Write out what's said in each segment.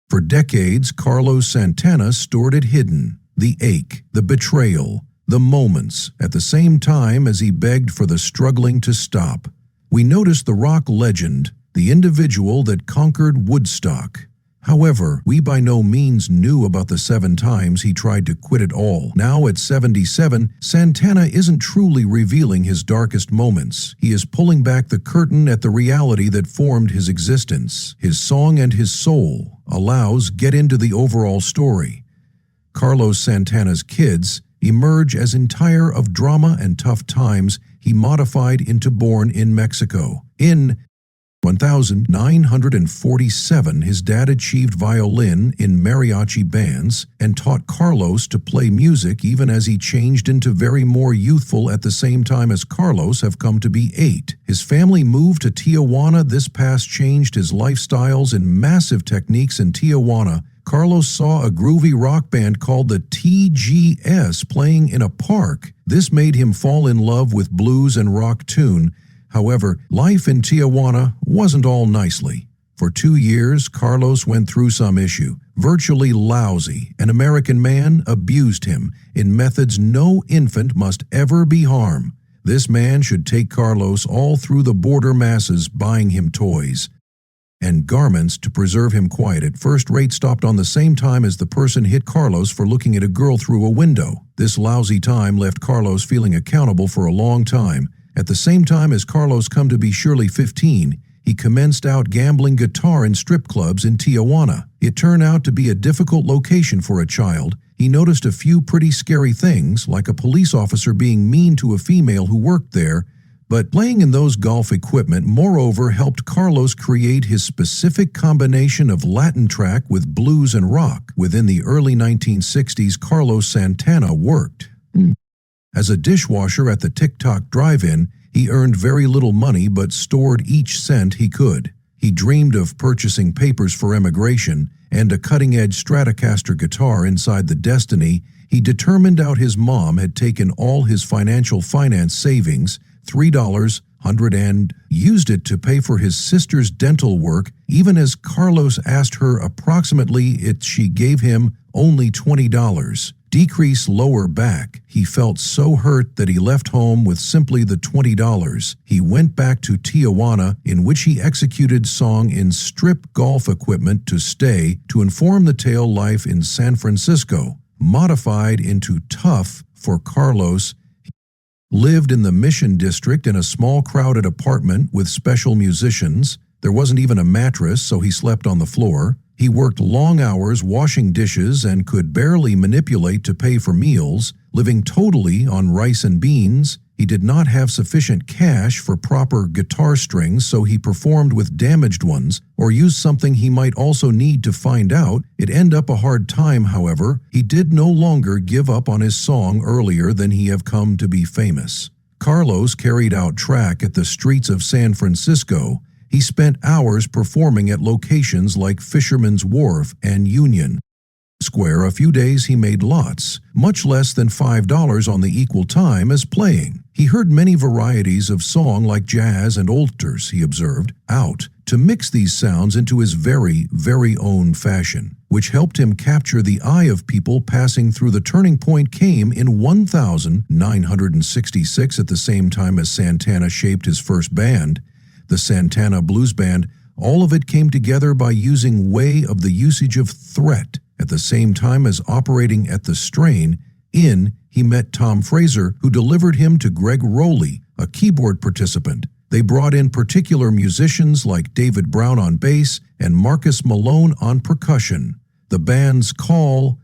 For decades, Carlos Santana stored it hidden, the ache, the betrayal, the moments, at the same time as he begged for the struggling to stop. We noticed the rock legend, the individual that conquered Woodstock. However, we by no means knew about the 7 times he tried to quit it all. Now at 77, Santana isn't truly revealing his darkest moments. He is pulling back the curtain at the reality that formed his existence. His song and his soul allows get into the overall story. Carlos Santana's kids emerge as entire of drama and tough times he modified into Born in Mexico. In 1947, his dad achieved violin in mariachi bands and taught Carlos to play music even as he changed into very more youthful at the same time as Carlos have come to be 8. His family moved to Tijuana. This past changed his lifestyles in massive techniques in Tijuana. Carlos saw a groovy rock band called the TGS playing in a park. This made him fall in love with blues and rock tune. However, life in Tijuana wasn't all nicely. For 2 years, Carlos went through some issue. Virtually lousy, an American man abused him in methods no infant must ever be harmed. This man should take Carlos all through the border masses, buying him toys and garments to preserve him quiet. At first, rate stopped on the same time as the person hit Carlos for looking at a girl through a window. This lousy time left Carlos feeling accountable for a long time. At the same time as Carlos come to be surely 15, he commenced out gambling guitar in strip clubs in Tijuana. It turned out to be a difficult location for a child. He noticed a few pretty scary things, like a police officer being mean to a female who worked there, but playing in those golf equipment moreover helped Carlos create his specific combination of Latin track with blues and rock. Within the early 1960s, Carlos Santana worked as a dishwasher at the TikTok drive-in. He earned very little money but stored each cent he could. He dreamed of purchasing papers for immigration and a cutting-edge Stratocaster guitar inside the Destiny. He determined out his mom had taken all his finance savings, $300, and used it to pay for his sister's dental work. Even as Carlos asked her approximately it, she gave him only $20. Decrease lower back. He felt so hurt that he left home with simply the $20. He went back to Tijuana, in which he executed song in strip golf equipment to stay, to inform the tale life in San Francisco. Modified into tough for Carlos, he lived in the Mission District in a small crowded apartment with special musicians. There wasn't even a mattress, so he slept on the floor. He worked long hours washing dishes and could barely manipulate to pay for meals, living totally on rice and beans. He did not have sufficient cash for proper guitar strings, so he performed with damaged ones or used something he might also need to find out. It ended up a hard time, however. He did no longer give up on his song earlier than he have come to be famous. Carlos carried out track at the streets of San Francisco. He spent hours performing at locations like Fisherman's Wharf and Union Square. A few days he made lots, much less than $5 on the equal time as playing. He heard many varieties of song like jazz and alters, he observed, out to mix these sounds into his very, very own fashion, which helped him capture the eye of people passing through. The turning point came in 1966 at the same time as Santana shaped his first band, the Santana Blues Band. All of it came together by using way of the usage of threat. At the same time as operating at the Strain Inn, he met Tom Fraser, who delivered him to Greg Rowley, a keyboard participant. They brought in particular musicians like David Brown on bass and Marcus Malone on percussion. The band's call,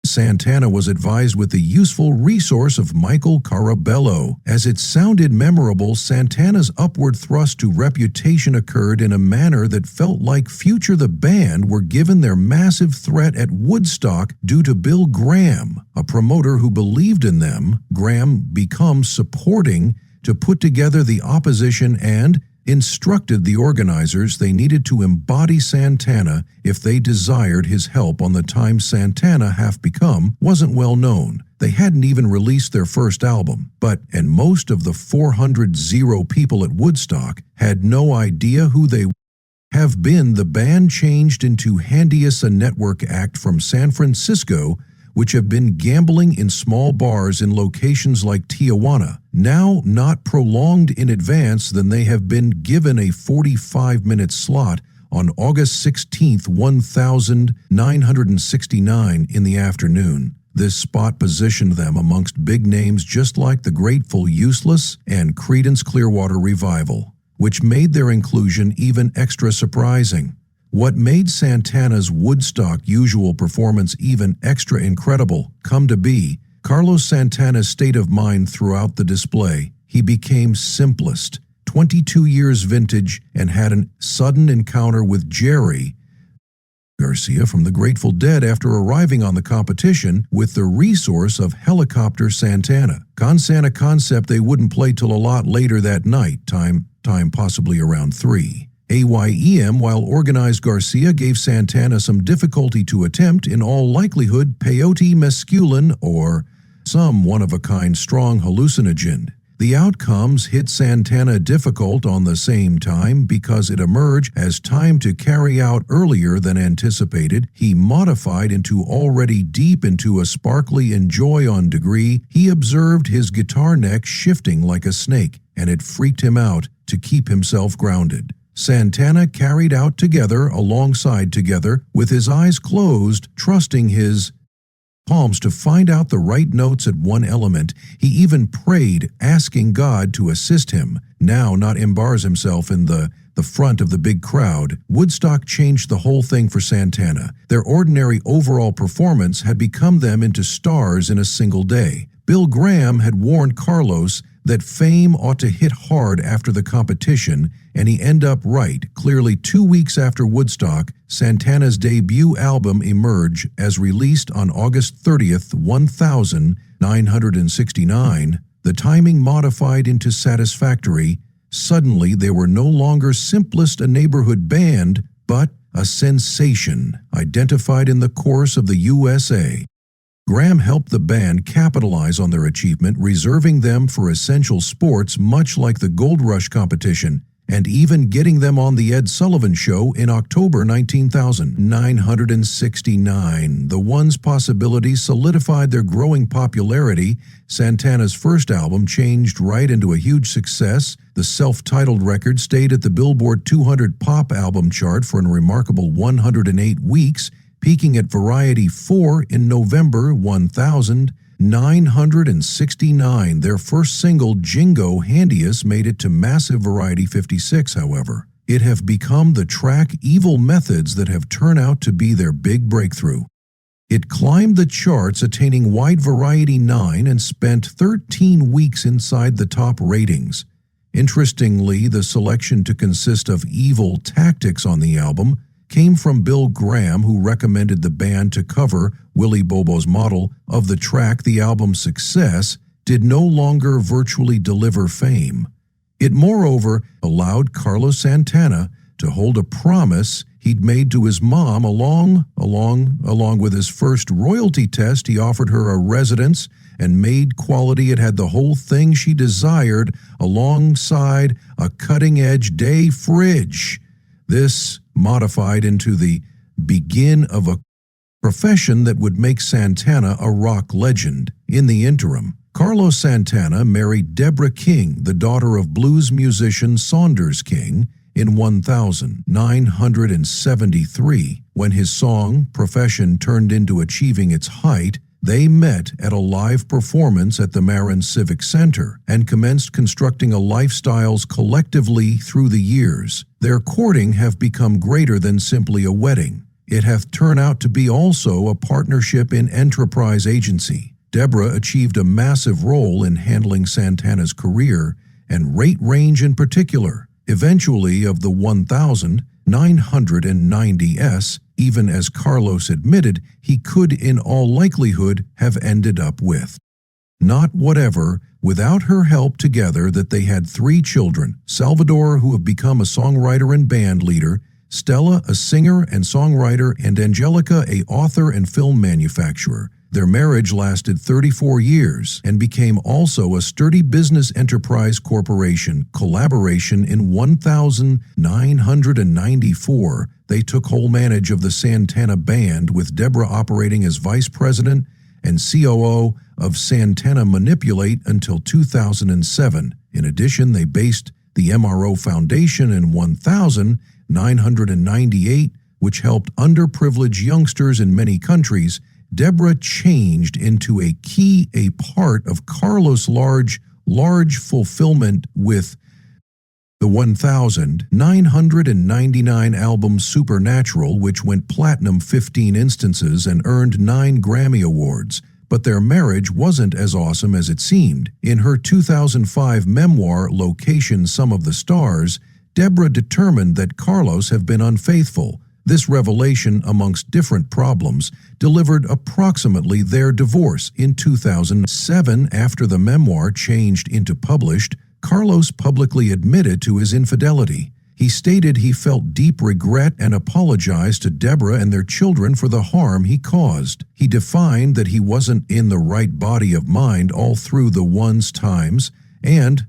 Santana was advised with the useful resource of Michael Carabello. As it sounded memorable, Santana's upward thrust to reputation occurred in a manner that felt like Future the band were given their massive threat at Woodstock due to Bill Graham, a promoter who believed in them. Graham becomes supporting to put together the opposition and instructed the organizers they needed to embody Santana if they desired his help. On the time Santana have become wasn't well known. They hadn't even released their first album, and most of the 400 people at Woodstock had no idea who they were. have been the band changed into Handius, a network act from San Francisco, which have been gambling in small bars in locations like Tijuana, now not prolonged in advance than they have been given a 45-minute slot on August 16, 1969 in the afternoon. This spot positioned them amongst big names just like the Grateful Useless and Creedence Clearwater Revival, which made their inclusion even extra surprising. What made Santana's Woodstock usual performance even extra incredible come to be Carlos Santana's state of mind throughout the display. He became simplest, 22 years vintage, and had a sudden encounter with Jerry Garcia from the Grateful Dead after arriving on the competition with the resource of Helicopter Santana. Concept they wouldn't play till a lot later that night, time possibly around 3. AYEM, while organized Garcia gave Santana some difficulty to attempt, in all likelihood peyote mescaline or some one-of-a-kind strong hallucinogen. The outcomes hit Santana difficult on the same time because it emerged as time to carry out earlier than anticipated. He modified into already deep into a sparkly enjoy-on degree. He observed his guitar neck shifting like a snake, and it freaked him out to keep himself grounded. Santana carried out alongside together, with his eyes closed, trusting his palms to find out the right notes at one element. He even prayed, asking God to assist him, now not embarrass himself in the front of the big crowd. Woodstock changed the whole thing for Santana. Their ordinary overall performance had become them into stars in a single day. Bill Graham had warned Carlos that fame ought to hit hard after the competition, and he ended up right. Clearly 2 weeks after Woodstock, Santana's debut album emerged as released on August 30th, 1969. The timing modified into satisfactory. Suddenly they were no longer simplest a neighborhood band, but a sensation, identified in the course of the USA. Graham helped the band capitalize on their achievement, reserving them for essential sports much like the Gold Rush competition, and even getting them on The Ed Sullivan Show in October 1969. The One's possibilities solidified their growing popularity. Santana's first album changed right into a huge success. The self-titled record stayed at the Billboard 200 pop album chart for a remarkable 108 weeks, peaking at Variety 4 in November 1969. Their first single, Jingo Handius, made it to massive Variety 56, however. It have become the track Evil Methods that have turned out to be their big breakthrough. It climbed the charts, attaining wide Variety 9, and spent 13 weeks inside the top ratings. Interestingly, the selection to consist of Evil Tactics on the album came from Bill Graham, who recommended the band to cover Willie Bobo's model of the track. The album's success did no longer virtually deliver fame. It moreover allowed Carlos Santana to hold a promise he'd made to his mom along with his first royalty test. He offered her a residence and made quality. It had the whole thing she desired alongside a cutting-edge day fridge. This modified into the begin of a profession that would make Santana a rock legend. In the interim, Carlos Santana married Deborah King, the daughter of blues musician Saunders King, in 1973. When his song profession turned into achieving its height, they met at a live performance at the Marin Civic Center and commenced constructing a lifestyles collectively through the years. Their courting have become greater than simply a wedding. It hath turned out to be also a partnership in enterprise agency. Deborah achieved a massive role in handling Santana's career and rate range in particular. Eventually, of the 1,990s, even as Carlos admitted, he could in all likelihood have ended up with. Not whatever, without her help together that they had 3 children, Salvador, who have become a songwriter and band leader, Stella, a singer and songwriter, and Angelica, a author and film manufacturer. Their marriage lasted 34 years and became also a sturdy business enterprise corporation. Collaboration in 1994, they took whole manage of the Santana Band, with Deborah operating as vice president and COO of Santana Manipulate until 2007. In addition, they based the MRO Foundation in 1998, which helped underprivileged youngsters in many countries. Deborah changed into a part of Carlos' large fulfillment with the 1999 album Supernatural, which went platinum 15 instances and earned 9 Grammy Awards. But their marriage wasn't as awesome as it seemed. In her 2005 memoir, Location: Some of the Stars, Deborah determined that Carlos had been unfaithful. This revelation, amongst different problems, delivered approximately their divorce. In 2007, after the memoir changed into published, Carlos publicly admitted to his infidelity. He stated he felt deep regret and apologized to Deborah and their children for the harm he caused. He defined that he wasn't in the right body of mind all through the one's times and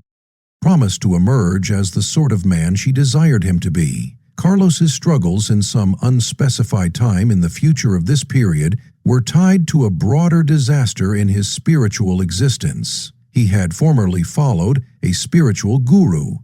promised to emerge as the sort of man she desired him to be. Carlos's struggles in some unspecified time in the future of this period were tied to a broader disaster in his spiritual existence. He had formerly followed a spiritual Guru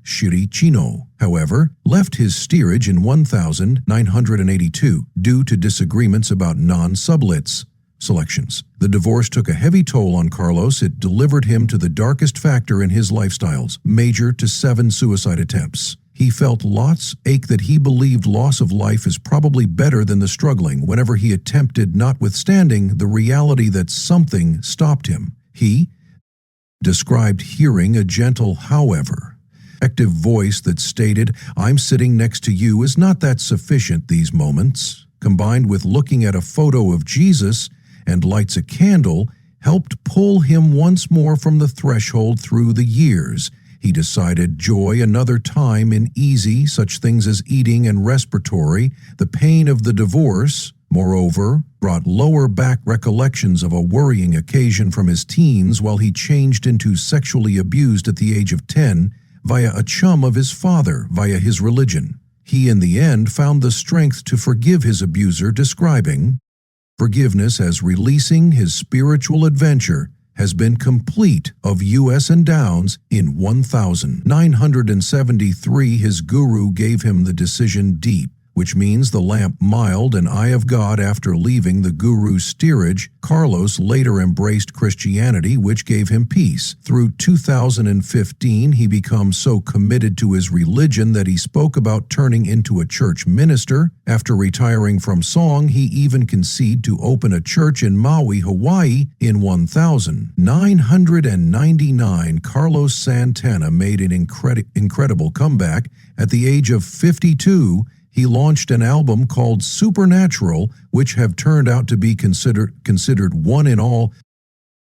Shri Chino, however, left his steerage in 1982 due to disagreements about non-sublets selections. The divorce took a heavy toll on Carlos. It delivered him to the darkest factor in his lifestyles, major to 7 suicide attempts. He felt lots ache that he believed loss of life is probably better than the struggling whenever he attempted, notwithstanding the reality that something stopped him. He described hearing a gentle, however, active voice that stated, "I'm sitting next to you," is not that sufficient these moments, combined with looking at a photo of Jesus and lights a candle, helped pull him once more from the threshold through the years. He decided joy another time in easy, such things as eating and respiratory, the pain of the divorce, moreover, brought lower back recollections of a worrying occasion from his teens while he changed into sexually abused at the age of 10 via a chum of his father via his religion. He in the end found the strength to forgive his abuser, describing forgiveness as releasing his spiritual adventure has been complete of U.S. and Downs. In 1973, his guru gave him the decision deep, which means the lamp mild and eye of God. After leaving the guru's steerage, Carlos later embraced Christianity, which gave him peace. Through 2015, he became so committed to his religion that he spoke about turning into a church minister. After retiring from song, he even conceded to open a church in Maui, Hawaii. In 1999, Carlos Santana made an incredible comeback. At the age of 52, he launched an album called Supernatural, which have turned out to be considered one in all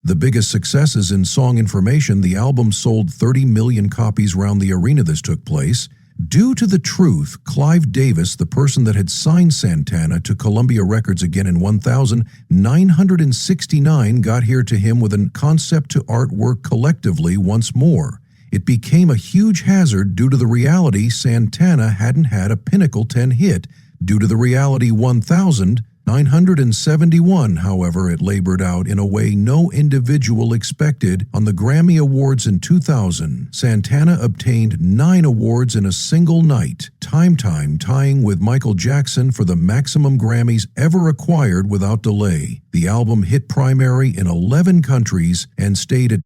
the biggest successes in song information. The album sold 30 million copies around the arena this took place. Due to the truth, Clive Davis, the person that had signed Santana to Columbia Records again in 1969, got here to him with a concept to artwork collectively once more. It became a huge hazard due to the reality Santana hadn't had a Pinnacle 10 hit. Due to the reality 1971, however, it labored out in a way no individual expected. On the Grammy Awards in 2000, Santana obtained 9 awards in a single night, tying with Michael Jackson for the maximum Grammys ever acquired without delay. The album hit primary in 11 countries and stayed at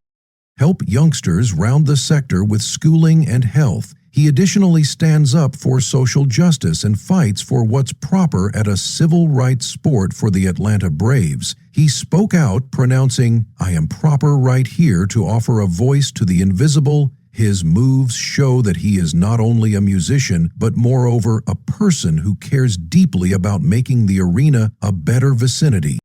help youngsters round the sector with schooling and health. He additionally stands up for social justice and fights for what's proper at a civil rights sport for the Atlanta Braves. He spoke out, pronouncing, "I am proper right here to offer a voice to the invisible." His moves show that he is not only a musician, but moreover a person who cares deeply about making the arena a better vicinity.